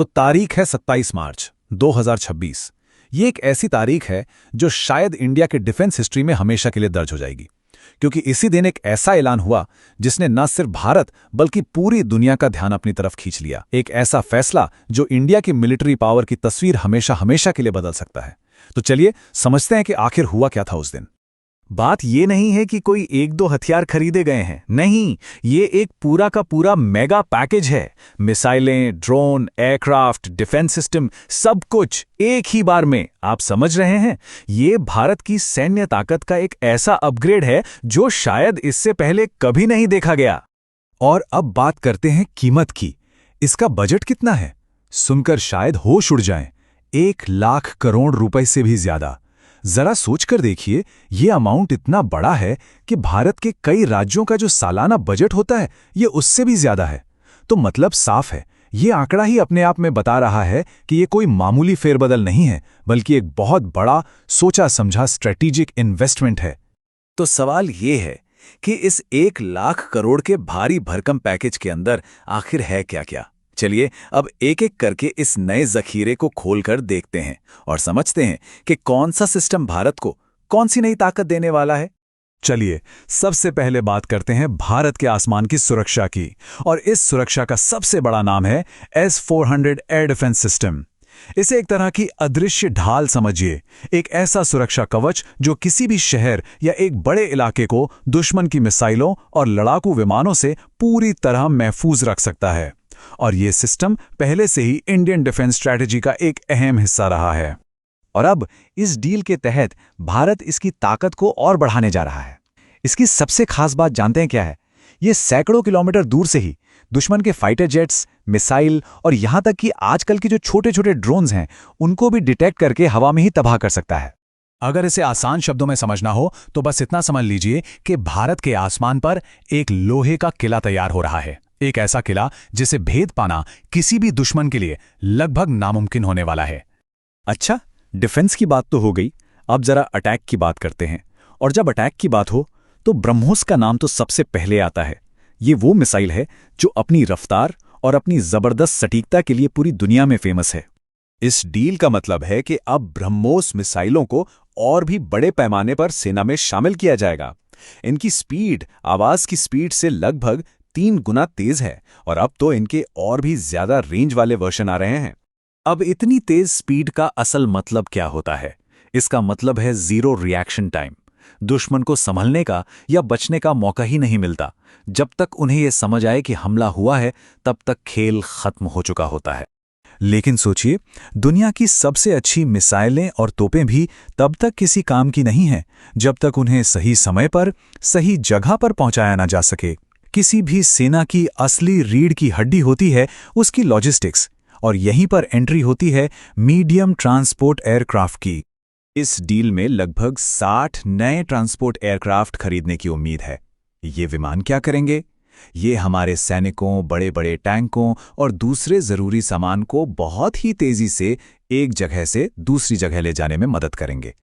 तो तारीख है 27 मार्च 2026। ये एक ऐसी तारीख है जो शायद इंडिया के डिफेंस हिस्ट्री में हमेशा के लिए दर्ज हो जाएगी, क्योंकि इसी दिन एक ऐसा ऐलान हुआ जिसने न सिर्फ भारत बल्कि पूरी दुनिया का ध्यान अपनी तरफ खींच लिया। एक ऐसा फैसला जो इंडिया की मिलिट्री पावर की तस्वीर हमेशा हमेशा के लिए बदल सकता है। तो चलिए समझते हैं कि आखिर हुआ क्या था उस दिन। बात ये नहीं है कि कोई एक दो हथियार खरीदे गए हैं, नहीं, ये एक पूरा का पूरा मेगा पैकेज है। मिसाइलें, ड्रोन, एयरक्राफ्ट, डिफेंस सिस्टम, सब कुछ एक ही बार में। आप समझ रहे हैं, ये भारत की सैन्य ताकत का एक ऐसा अपग्रेड है जो शायद इससे पहले कभी नहीं देखा गया। और अब बात करते हैं कीमत की। इसका बजट कितना है? सुनकर शायद होश उड़ जाएं, 1 लाख करोड़ रुपए से भी ज्यादा। जरा सोचकर देखिए, ये अमाउंट इतना बड़ा है कि भारत के कई राज्यों का जो सालाना बजट होता है ये उससे भी ज्यादा है। तो मतलब साफ है, ये आंकड़ा ही अपने आप में बता रहा है कि ये कोई मामूली फेरबदल नहीं है, बल्कि एक बहुत बड़ा सोचा समझा स्ट्रेटेजिक इन्वेस्टमेंट है। तो सवाल ये है कि इस 1 लाख करोड़ के भारी भरकम पैकेज के अंदर आखिर है क्या क्या। चलिए अब एक एक करके इस नए जखीरे को खोलकर देखते हैं और समझते हैं कि कौन सा सिस्टम भारत को कौन सी नई ताकत देने वाला है। चलिए सबसे पहले बात करते हैं भारत के आसमान की सुरक्षा की, और इस सुरक्षा का सबसे बड़ा नाम है S-400 एयर डिफेंस सिस्टम। इसे एक तरह की अदृश्य ढाल समझिए, एक ऐसा सुरक्षा कवच जो किसी भी शहर या एक बड़े इलाके को दुश्मन की मिसाइलों और लड़ाकू विमानों से पूरी तरह महफूज रख सकता है। और ये सिस्टम पहले से ही इंडियन डिफेंस स्ट्रैटेजी का एक अहम हिस्सा रहा है। और अब इस डील के तहत भारत इसकी ताकत को और बढ़ाने जा रहा है। इसकी सबसे खास बात जानते हैं क्या है? ये सैकड़ों किलोमीटर दूर से ही दुश्मन के फाइटर जेट्स, मिसाइल और यहां तक कि आजकल के जो छोटे छोटे ड्रोन्स हैं उनको भी डिटेक्ट करके हवा में ही तबाह कर सकता है। अगर इसे आसान शब्दों में समझना हो तो बस इतना समझ लीजिए कि भारत के आसमान पर एक लोहे का किला तैयार हो रहा है। एक ऐसा किला जिसे भेद पाना किसी भी दुश्मन के लिए लगभग नामुमकिन होने वाला है। अच्छा, डिफेंस की बात तो हो गई, अब जरा अटैक की बात करते हैं। और जब अटैक की बात हो तो ब्रह्मोस का नाम तो सबसे पहले आता है। ये वो मिसाइल है जो अपनी रफ्तार और अपनी जबरदस्त सटीकता के लिए पूरी दुनिया में फेमस है। इस डील का मतलब है कि अब ब्रह्मोस मिसाइलों को और भी बड़े पैमाने पर सेना में शामिल किया जाएगा। इनकी स्पीड आवाज की स्पीड से लगभग 3 गुना तेज है, और अब तो इनके और भी ज्यादा रेंज वाले वर्जन आ रहे हैं। अब इतनी तेज स्पीड का असल मतलब क्या होता है? इसका मतलब है जीरो रिएक्शन टाइम। दुश्मन को संभलने का या बचने का मौका ही नहीं मिलता। जब तक उन्हें यह समझ आए कि हमला हुआ है तब तक खेल खत्म हो चुका होता है। लेकिन सोचिए, दुनिया की सबसे अच्छी मिसाइलें और तोपें भी तब तक किसी काम की नहीं हैं जब तक उन्हें सही समय पर सही जगह पर पहुंचाया ना जा सके। किसी भी सेना की असली रीढ़ की हड्डी होती है उसकी लॉजिस्टिक्स, और यहीं पर एंट्री होती है मीडियम ट्रांसपोर्ट एयरक्राफ्ट की। इस डील में लगभग 60 नए ट्रांसपोर्ट एयरक्राफ्ट खरीदने की उम्मीद है। ये विमान क्या करेंगे? ये हमारे सैनिकों, बड़े बड़े टैंकों और दूसरे जरूरी सामान को बहुत ही तेजी से एक जगह से दूसरी जगह ले जाने में मदद करेंगे।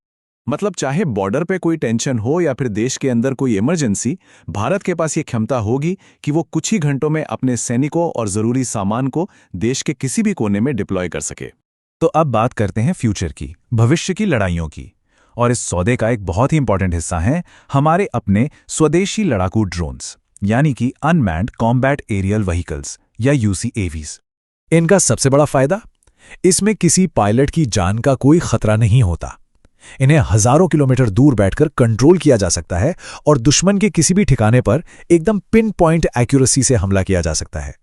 मतलब चाहे बॉर्डर पे कोई टेंशन हो या फिर देश के अंदर कोई इमरजेंसी, भारत के पास ये क्षमता होगी कि वो कुछ ही घंटों में अपने सैनिकों और जरूरी सामान को देश के किसी भी कोने में डिप्लॉय कर सके। तो अब बात करते हैं फ्यूचर की, भविष्य की लड़ाइयों की। और इस सौदे का एक बहुत ही इंपॉर्टेंट हिस्सा है हमारे अपने स्वदेशी लड़ाकू ड्रोन्स, यानी कि अनमैन्ड कॉम्बैट एरियल व्हीकल्स या UCAVs। इनका सबसे बड़ा फायदा, इसमें किसी पायलट की जान का कोई खतरा नहीं होता। इन्हें हजारों किलोमीटर दूर बैठकर कंट्रोल किया जा सकता है और दुश्मन के किसी भी ठिकाने पर एकदम पिन पॉइंट एक्यूरेसी से हमला किया जा सकता है।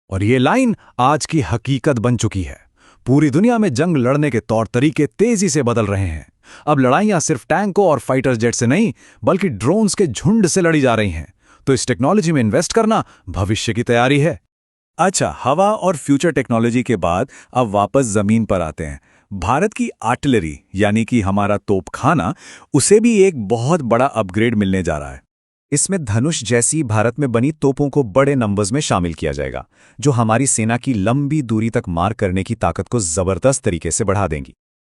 और ये लाइन आज की हकीकत बन चुकी है। पूरी दुनिया में जंग लड़ने के तौर तरीके तेजी से बदल रहे हैं। अब लड़ाइयां सिर्फ टैंकों और फाइटर जेट से नहीं, बल्कि ड्रोन्स के झुंड से लड़ी जा रही हैं। तो इस टेक्नोलॉजी में इन्वेस्ट करना भविष्य की तैयारी है। अच्छा, हवा और फ्यूचर टेक्नोलॉजी के बाद अब वापस जमीन पर आते हैं। भारत की आर्टिलरी यानी कि हमारा तोपखाना, उसे भी एक बहुत बड़ा अपग्रेड मिलने जा रहा है। इसमें धनुष जैसी भारत में बनी तोपों को बड़े नंबर्स में शामिल किया जाएगा, जो हमारी सेना की लंबी दूरी तक मार करने की ताकत को जबरदस्त तरीके से बढ़ा देंगी।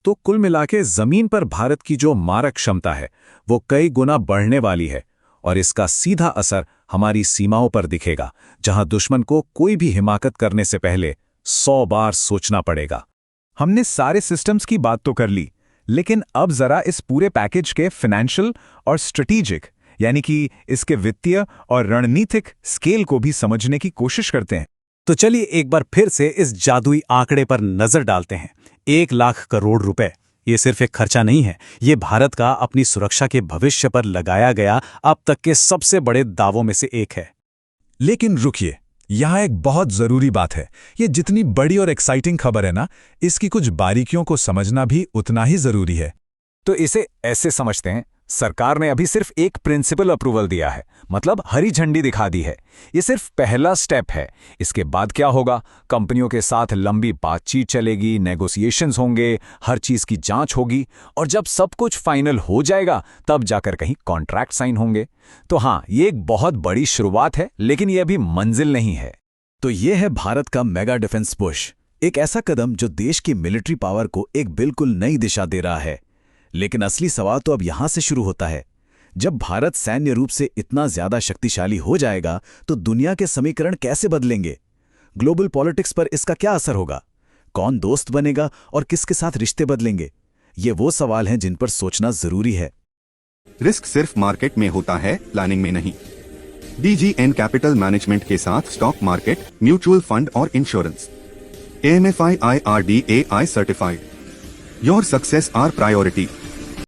तो कुल मिलाके जमीन पर भारत की जो मारक क्षमता है वो कई गुना बढ़ने वाली है, और इसका सीधा असर हमारी सीमाओं पर दिखेगा, जहां दुश्मन को कोई भी हिमाकत करने से पहले 100 बार सोचना पड़ेगा। हमने सारे सिस्टम्स की बात तो कर ली, लेकिन अब जरा इस पूरे पैकेज के फाइनेंशियल और स्ट्रेटेजिक यानी कि इसके वित्तीय और रणनीतिक स्केल को भी समझने की कोशिश करते हैं। तो चलिए एक बार फिर से इस जादुई आंकड़े पर नजर डालते हैं। 1 लाख करोड़ रुपए, ये सिर्फ एक खर्चा नहीं है, ये भारत का अपनी सुरक्षा के भविष्य पर लगाया गया अब तक के सबसे बड़े दावों में से एक है। लेकिन रुकिए, यहाँ एक बहुत जरूरी बात है। ये जितनी बड़ी और एक्साइटिंग खबर है ना, इसकी कुछ बारीकियों को समझना भी उतना ही जरूरी है। तो इसे ऐसे समझते हैं, सरकार ने अभी सिर्फ एक प्रिंसिपल अप्रूवल दिया है, मतलब हरी झंडी दिखा दी है। ये सिर्फ पहला स्टेप है। इसके बाद क्या होगा? कंपनियों के साथ लंबी बातचीत चलेगी, नेगोशिएशंस होंगे, हर चीज की जांच होगी, और जब सब कुछ फाइनल हो जाएगा तब जाकर कहीं कॉन्ट्रैक्ट साइन होंगे। तो हाँ, ये एक बहुत बड़ी शुरुआत है, लेकिन ये अभी मंजिल नहीं है। तो ये है भारत का मेगा डिफेंस पुश, एक ऐसा कदम जो देश की मिलिट्री पावर को एक बिल्कुल नई दिशा दे रहा है। लेकिन असली सवाल तो अब यहां से शुरू होता है। जब भारत सैन्य रूप से इतना ज्यादा शक्तिशाली हो जाएगा तो दुनिया के समीकरण कैसे बदलेंगे? ग्लोबल पॉलिटिक्स पर इसका क्या असर होगा? कौन दोस्त बनेगा और किसके साथ रिश्ते बदलेंगे? ये वो सवाल हैं जिन पर सोचना जरूरी है। रिस्क सिर्फ मार्केट में होता है, प्लानिंग में नहीं। DGN कैपिटल मैनेजमेंट के साथ स्टॉक मार्केट, म्यूचुअल फंड और insurance. AMFI IRDAI certified. Your success our priority.